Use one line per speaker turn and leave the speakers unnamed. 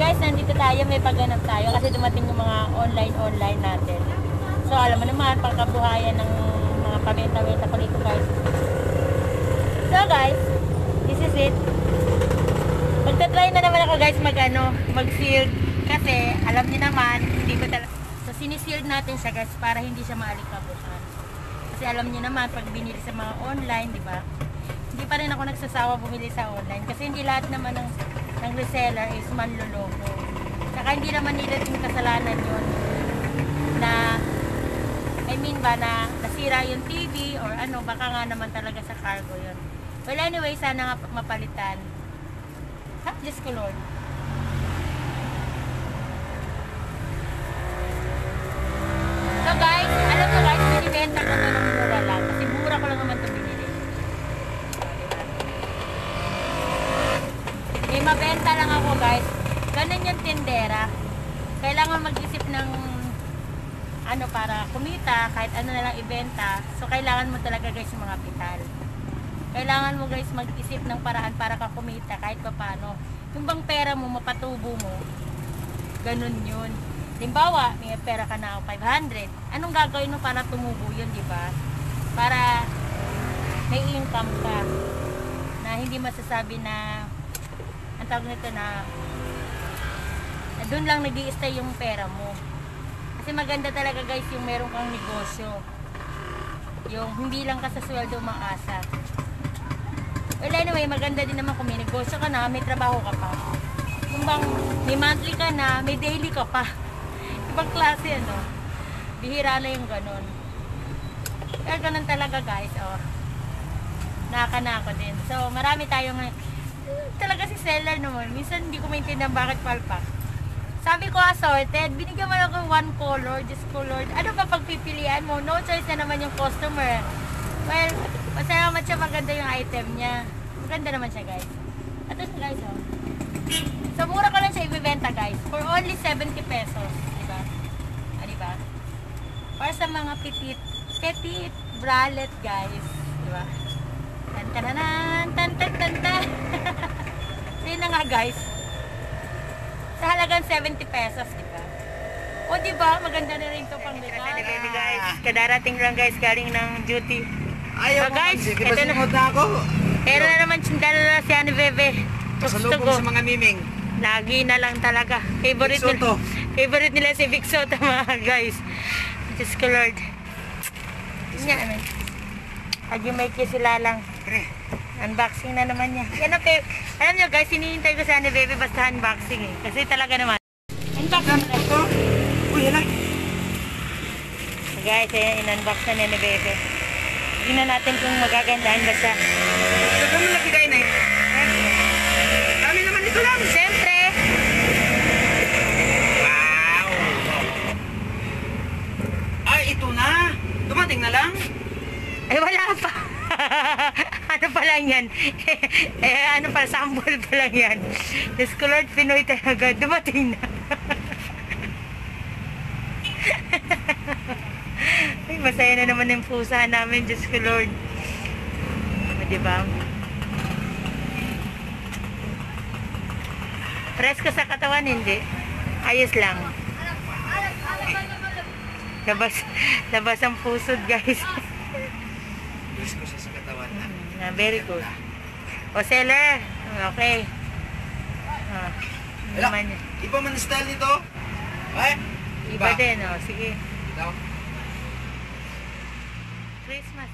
guys, nandito tayo, may pagganap tayo kasi dumating yung mga online natin. So alam mo naman, pagkabuhayan ng mga pamenta-wenta ko dito guys. So guys, this is it. Magta-try na naman ako guys mag-sealed kasi alam niyo naman, hindi ko talaga. So sinisealed natin siya guys para hindi siya maalikabukan. Kasi alam niyo naman, pag binili sa mga online, di ba? Hindi pa rin ako nagsasawa bumili sa online kasi hindi lahat naman ng reseller is manloloko. Saka hindi naman nila yung kasalanan yun na na nasira yung TV or ano, baka nga naman talaga sa cargo yun. Well anyway, sana nga mapalitan. Ha? Diyos ko Lord. So guys, alam mo guys, binibenta ko na ng mura lang kasi mura ko lang naman ito binili. May mabenta lang ako guys. Ganun yung tindera. Kailangan mag-isip ng ano para kumita, kahit ano na lang ibenta. So kailangan mo talaga guys yung mga kapital. Kailangan mo guys mag-isip ng paraan para ka kumita kahit pa paano. Yung bang pera mo mapatubo mo, ganun yun. Halimbawa, may pera ka na 500. Anong gagawin mo para tumubo yun, di ba? Para may income ka na hindi masasabi na ang tawag nito na doon lang nag-i-stay yung pera mo. Kasi maganda talaga guys yung meron kang negosyo. Yung hindi lang ka sa sweldo umaasa. Well anyway, maganda din naman kung may negosyo ka na, may trabaho ka pa. Kung bang may monthly ka na, may daily ka pa. Ibang klase ano. Bihira na yung ganun. Kaya ganun talaga guys. Oh. Naka-nako din. So marami tayong talaga si seller naman. Minsan hindi ko maintindihan bakit palpak. Sabi ko assorted, binigyan mo ako one color, just colored. Ano pa pagpipilian mo? No choice na naman yung customer. Well, masalamat siya, maganda yung item niya. Maganda naman siya guys. At ito guys oh. So mura ko lang siya ibibenta guys. For only 70 pesos. Diba? Ah, diba? Para sa mga petit bralette guys. Diba? Tan-tananan, tan-tan-tan-tan. So yun na nga guys. Sa halagang 70 pesos, diba? O diba, maganda na rin ito pang regalo. Baby guys, kadarating lang guys, galing ng duty.
Ayaw
so guys,
ito na ako.
Pero na naman sundalo na si Ani Bebe.
Pasalubong sa mga miming.
Lagi na lang talaga. Favorite nila si Vic Soto mga guys. Diyos ko Lord. Yan naman. Lagi may kisila lang. Unboxing na naman niya. Yan na alam nyo guys, hinihintay ko sa Ani Bebe basta unboxing eh. Kasi talaga naman. Unboxing na ito.
Uy, yan lang.
So guys, ayan, in-unbox na ni Ani Bebe. Tingnan natin kung magagandahan ba siya.
Saan mo lagi kayo na eh? Kami naman ito lang.
Siyempre.
Wow. Ay, ito na. Dumating na lang.
Ay, wala pa. Ano pa lang yan? Ano pa, sample pa lang yan. Diyos ko Lord, Pinoy talaga. Dumating na. Ay, masaya na naman yung pusa namin, Diyos ko Lord. Diba? Presko sa katawan, hindi. Ayos lang. Labas ang pusod, guys.
Presko sa katawan.
Very good. O, seller. Okay. Naman yan.
Iba man style nito? Ay?
Iba din, o. Sige.
Ito?
Christmas.